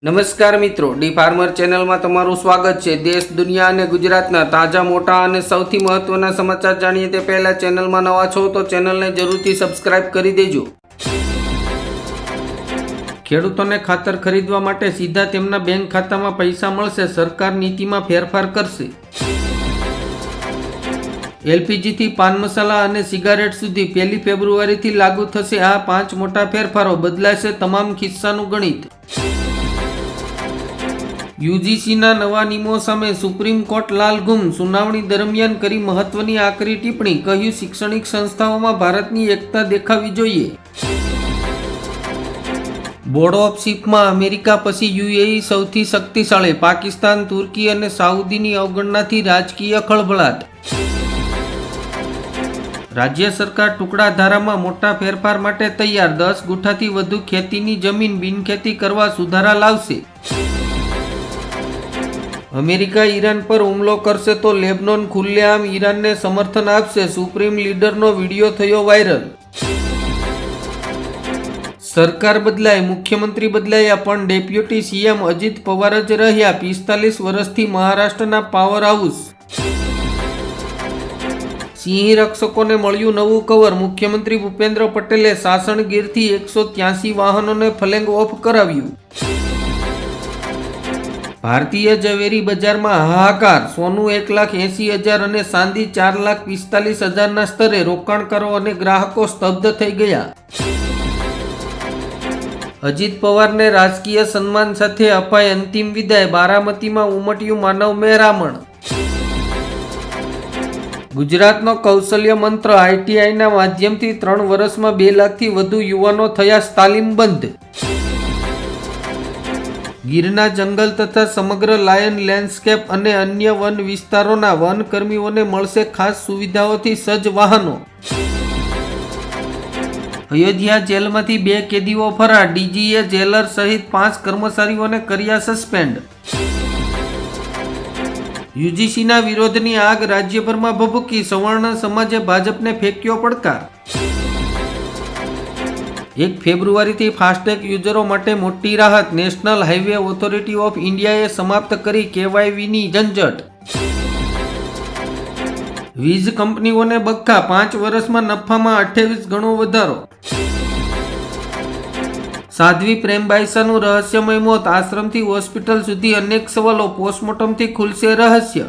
નમસ્કાર મિત્રો, D farmer ચેનલમાં તમારું સ્વાગત છે। દેશ, દુનિયા અને ગુજરાતના તાજા, મોટા અને સૌથી મહત્વના સમાચાર જાણીએ તે પહેલા ચેનલમાં નવા છો તો ચેનલને જરૂરથી સબસ્ક્રાઇબ કરી દેજો। ખેડૂતોને ખાતર ખરીદવા માટે સીધા તેમના બેંક ખાતામાં પૈસા મળશે, સરકાર નીતિમાં ફેરફાર કરશે। એલપીજીથી પાન મસાલા અને સિગારેટ સુધી 1 ફેબ્રુઆરીથી લાગુ થશે આ 5 મોટા ફેરફારો, બદલાશે તમામ ખિસ્સાનું ગણિત। યુજીસીના નવા નિયમો સામે સુપ્રીમ કોર્ટ લાલઘુમ, સુનાવણી દરમિયાન કરી મહત્વની આકરી ટિપ્પણી, કહ્યું શૈક્ષણિક સંસ્થાઓમાં ભારતની એકતા દેખાવી જોઈએ। બોર્ડ ઓફ શિપમાં અમેરિકા પછી યુએઈ સૌથી શક્તિશાળી, પાકિસ્તાન, તુર્કી અને સાઉદીની અવગણનાથી રાજકીય ખળભળાટ। રાજ્ય સરકાર ટુકડા ધારામાં મોટા ફેરફાર માટે તૈયાર, 10 ગુઠાથી વધુ ખેતીની જમીન બિનખેતી કરવા સુધારા લાવશે। અમેરિકા ઈરાન પર હુમલો કરશે તો લેબનોન ખુલ્લેઆમ ઈરાનને સમર્થન આપશે, સુપ્રીમ લીડરનો વિડીયો થયો વાયરલ। સરકાર બદલાય, મુખ્યમંત્રી બદલાયા પણ ડેપ્યુટી સીએમ અજીત પવાર જ રહ્યા, 45 વર્ષથી મહારાષ્ટ્રના પાવર હાઉસ। સિંહ રક્ષકોને મળ્યું નવું કવર, મુખ્યમંત્રી ભૂપેન્દ્ર પટેલે સાસણગીરથી 183 વાહનોને ફ્લેગ ઓફ કરાવ્યું। ભારતીય ઝવેરી બજારમાં હાહાકાર, સોનું 1,80,000 અને ચાંદી 4,45,000ના સ્તરે, રોકાણકારો અને ગ્રાહકો સ્તબ્ધ થઈ ગયા। અજીત પવારને રાજકીય સન્માન સાથે અપાય અંતિમ વિદાય, બારામતીમાં ઉમટ્યું માનવ મહેરામણ। ગુજરાતનો કૌશલ્ય મંત્ર, આઈટીઆઈના માધ્યમથી 3 વર્ષમાં 2 લાખથી વધુ યુવાનો થયા તાલીમબદ્ધ। ગીરના જંગલ તથા સમગ્ર લાયન લેન્ડસ્કેપ અને અન્ય વન વિસ્તારોના વનકર્મીઓને મળશે ખાસ સુવિધાઓથી સજ્જ વાહનો। અયોધ્યા જેલમાંથી 2 કેદીઓ ફરાર, ડીજીએ જેલર સહિત 5 કર્મચારીઓને કર્યા સસ્પેન્ડ। યુજીસીના વિરોધની આગ રાજ્યભરમાં ભભૂકી, સવર્ણ સમાજે ભાજપને ફેંક્યો પડકાર। 1 ફેબ્રુઆરીથી ફાસ્ટેગ યુઝરો માટે મોટી રાહત, નેશનલ હાઈવે ઓથોરિટી ઓફ ઇન્ડિયાએ સમાપ્ત કરી કેવાયવીની ઝંઝટ। વીજ કંપનીઓને બક્કા, 5 વર્ષમાં નફામાં 28 ગણો વધારો। સાધ્વી પ્રેમબાઈસાનું રહસ્યમય મોત, આશ્રમથી હોસ્પિટલ સુધી અનેક સવાલો, પોસ્ટમોર્ટમથી ખુલશે રહસ્ય।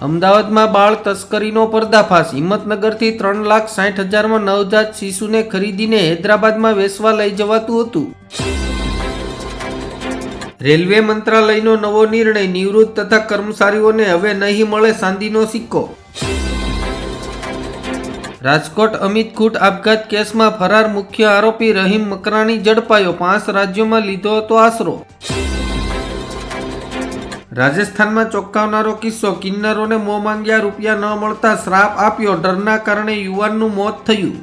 અમદાવાદમાં બાળ તસ્કરીનો પર્દાફાશ, હિંમતનગરથી 3,60,000માં નવજાત શિશુને ખરીદીને હૈદરાબાદમાં વેચવા લઈ જવાતું હતું। રેલવે મંત્રાલયનો નવો નિર્ણય, નિવૃત્ત તથા કર્મચારીઓને હવે નહીં મળે ચાંદીનો સિક્કો। રાજકોટ અમિત ખૂટ આપઘાત કેસમાં ફરાર મુખ્ય આરોપી રહીમ મકરાણી ઝડપાયો, 5 રાજ્યોમાં લીધો હતો આશરો। રાજસ્થાનમાં ચોંકાવનારો કિસ્સો, કિન્નરોને મોં માંગ્યા રૂપિયા ન મળતા શ્રાપ આપ્યો, ડરના કારણે યુવાનનું મોત થયું।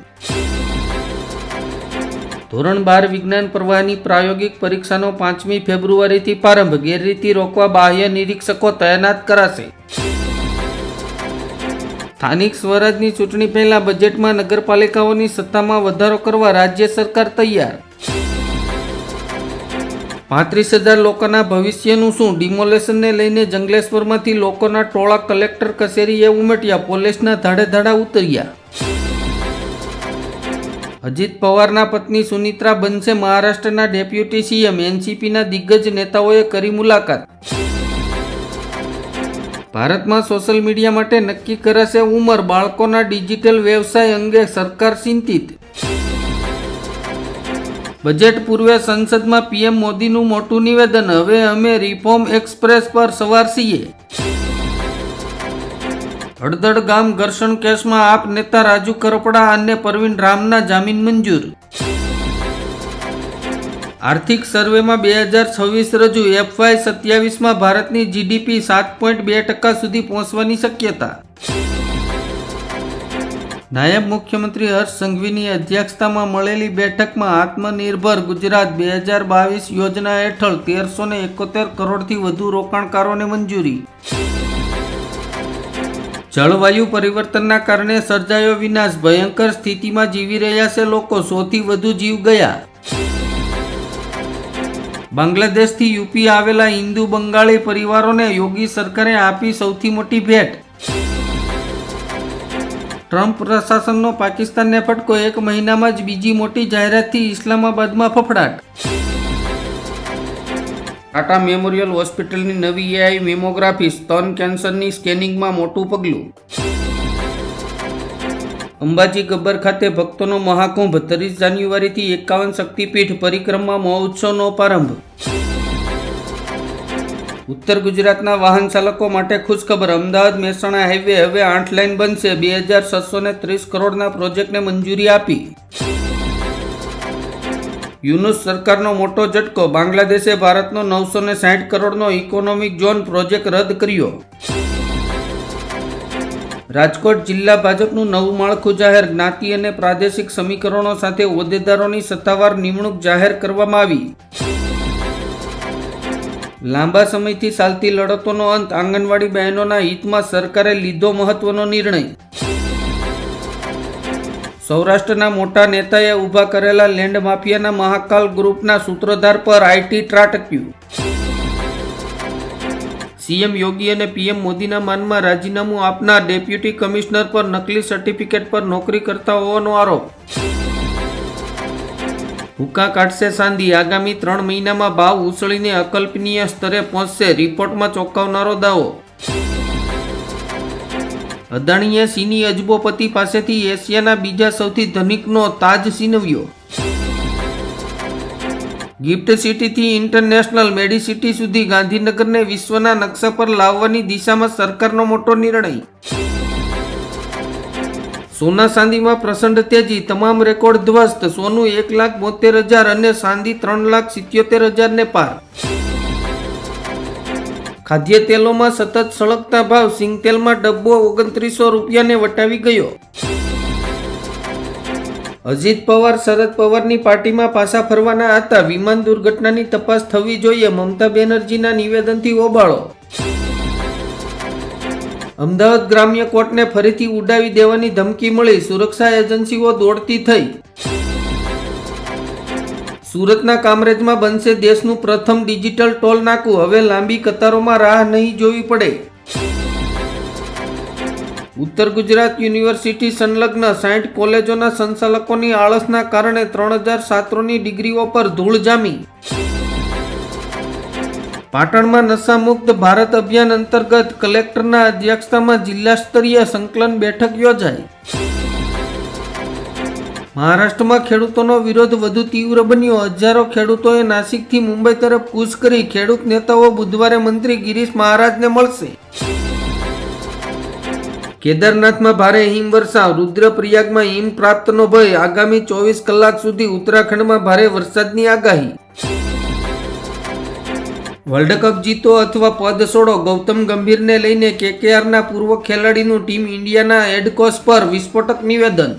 ધોરણ 12 વિજ્ઞાન પ્રવાહની પ્રાયોગિક પરીક્ષાનો 5મી ફેબ્રુઆરીથી પ્રારંભ, ગેરરીતિ રોકવા બાહ્ય નિરીક્ષકો તૈનાત કરાશે। સ્થાનિક સ્વરાજની ચૂંટણી પહેલા બજેટમાં નગરપાલિકાઓની સત્તામાં વધારો કરવા રાજ્ય સરકાર તૈયાર। 35,000 લોકોના ભવિષ્યનું શું, ડિમોલેશનને લઈને જંગલેશ્વરમાંથી લોકોના ટોળા કલેક્ટર કચેરીએ ઉમટ્યા, પોલીસના ધાડે ધાડા ઉતર્યા। અજીત પવારના પત્ની સુનિત્રા બનશે મહારાષ્ટ્રના ડેપ્યુટી સીએમ, એનસીપીના દિગ્ગજ નેતાઓએ કરી મુલાકાત। ભારતમાં સોશિયલ મીડિયા માટે નક્કી કરાશે ઉંમર, બાળકોના ડિજિટલ વ્યવસાય અંગે સરકાર ચિંતિત। બજેટ પૂર્વે સંસદમાં પીએમ મોદીનું મોટું નિવેદન, હવે અમે રિફોર્મ એક્સપ્રેસ પર સવાર છીએ। હળદળ ગામ ઘર્ષણ કેસમાં આપ નેતા રાજુ કરપડા અને પરવીન રામના જામીન મંજૂર। આર્થિક સર્વેમાં 2026 રજૂ, FY 27માં ભારતની જીડીપી 7.2% સુધી પહોંચવાની શક્યતા। નાયબ મુખ્યમંત્રી હર્ષ સંઘવીની અધ્યક્ષતામાં મળેલી બેઠકમાં આત્મનિર્ભર ગુજરાત 2022 યોજના હેઠળ 1,371 કરોડથી વધુ રોકાણકારોને મંજૂરી। જળવાયુ પરિવર્તનના કારણે સર્જાયો વિનાશ, ભયંકર સ્થિતિમાં જીવી રહ્યા છે લોકો, 100થી વધુ જીવ ગયા। બાંગ્લાદેશથી યુપી આવેલા હિન્દુ બંગાળી પરિવારોને યોગી સરકારે આપી સૌથી મોટી ભેટ. ટ્રમ્પ પ્રશાસનનો પાકિસ્તાનને ફટકો, 1 મહિનામાં જ બીજી મોટી જાહેરાતથી ઇસ્લામાબાદમાં ફફડાટ. ટાટા મેમોરિયલ હોસ્પિટલની નવી AI મેમોગ્રાફી સ્તન કેન્સરની સ્કેનિંગમાં મોટું પગલું. અંબાજી ગબ્બર ખાતે ભક્તોનો મહાકુંભ, 30 જાન્યુઆરીથી 51 શક્તિપીઠ પરિક્રમા મહોત્સવનો પ્રારંભ. ઉત્તર ગુજરાતના વાહન ચાલકો માટે ખુશખબર, અમદાવાદ મહેસાણા હાઈવે હવે 8 લાઇન બનશે. 2630 કરોડના પ્રોજેક્ટને મંજૂરી આપી. યુનુસ સરકારનો મોટો ઝટકો, બાંગ્લાદેશે ભારતનો 960 કરોડનો ઇકોનોમિક ઝોન પ્રોજેક્ટ રદ કર્યો. રાજકોટ જિલ્લા ભાજપનું નવું માળખું જાહેર, જ્ઞાતિ અને પ્રાદેશિક સમીકરણો સાથે હોદ્દેદારોની સત્તાવાર નિમણૂક જાહેર કરવામાં આવી. લાંબા સમયથી ચાલતી લડતોનો અંત, આંગણવાડી બહેનોના હિતમાં સરકારે લીધો મહત્વનો નિર્ણય. સૌરાષ્ટ્રના મોટા નેતાએ ઊભા કરેલા લેન્ડ માફિયાના મહાકાલ ગ્રુપના સૂત્રધાર પર IT ત્રાટક્યું. સીએમ યોગી અને પીએમ મોદીના માનમાં રાજીનામું આપનાર ડેપ્યુટી કમિશનર પર નકલી સર્ટિફિકેટ પર નોકરી કરતા હોવાનો આરોપ. હુક્કા કાઢશે ચાંદી, આગામી 3 મહિનામાં ભાવ ઉછળીને અકલ્પનીય સ્તરે પહોંચશે, રિપોર્ટમાં ચોંકાવનારો દાવો. અદાણીએ ચીની અજબોપતિ પાસેથી એશિયાના બીજા સૌથી ધનિકનો તાજ છીનવ્યો. ગિફ્ટ સિટીથી ઇન્ટરનેશનલ મેડિસિટી સુધી ગાંધીનગરને વિશ્વના નકશા પર લાવવાની દિશામાં સરકારનો મોટો નિર્ણય. સોના ચાંદીમાં પ્રચંડ તેજી, તમામ રેકોર્ડ ધ્વસ્ત. સોનું 1,72,000 અને ચાંદી 3,77,000 ને પાર. ખાદ્ય તેલોમાં સતત સળગતા ભાવ, સિંગતેલમાં ડબ્બો 2900 રૂપિયાને વટાવી ગયો. અજીત પવાર શરદ પવારની પાર્ટીમાં પાછા ફરવાના હતા, વિમાન દુર્ઘટનાની તપાસ થવી જોઈએ, મમતા બેનર્જીના નિવેદનથી હોબાળો. અમદાવાદ ગ્રામ્ય કોર્ટને ફરીથી ઉડાવી દેવાની ધમકી મળી, સુરક્ષા એજન્સીઓ દોડતી થઈ. સુરતના કામરેજમાં બનશે દેશનું પ્રથમ ડિજિટલ ટોલ નાકું, હવે લાંબી કતારોમાં રાહ નહીં જોવી પડે. ઉત્તર ગુજરાત યુનિવર્સિટી સંલગ્ન 60 કોલેજોના સંચાલકોની આળસના કારણે 3000 છાત્રોની ડિગ્રીઓ પર ધૂળ જામી. પાટણમાં નશામુક્ત ભારત અભિયાન અંતર્ગત કલેક્ટરના અધ્યક્ષતામાં જિલ્લા સ્તરીય સંકલન બેઠક યોજાઈ. મહારાષ્ટ્રમાં ખેડૂતોનો વિરોધ વધુ તીવ્ર બન્યો, હજારો ખેડૂતોએ નાસિકથી મુંબઈ તરફ કૂચ કરી. ખેડૂત નેતાઓ બુધવારે મંત્રી ગિરીશ મહારાજને મળશે. કેદારનાથમાં ભારે હિમવર્ષા, રુદ્રપ્રયાગમાં હિમપ્રાપ્તનો ભય, આગામી 24 કલાક સુધી ઉત્તરાખંડમાં ભારે વરસાદની આગાહી. વર્લ્ડ કપ જીતો અથવા પદ છોડો, ગૌતમ ગંભીરને લઈને KKRના પૂર્વ ખેલાડીનું ટીમ ઇન્ડિયાના હેડ કોચ પર વિસ્ફોટક નિવેદન.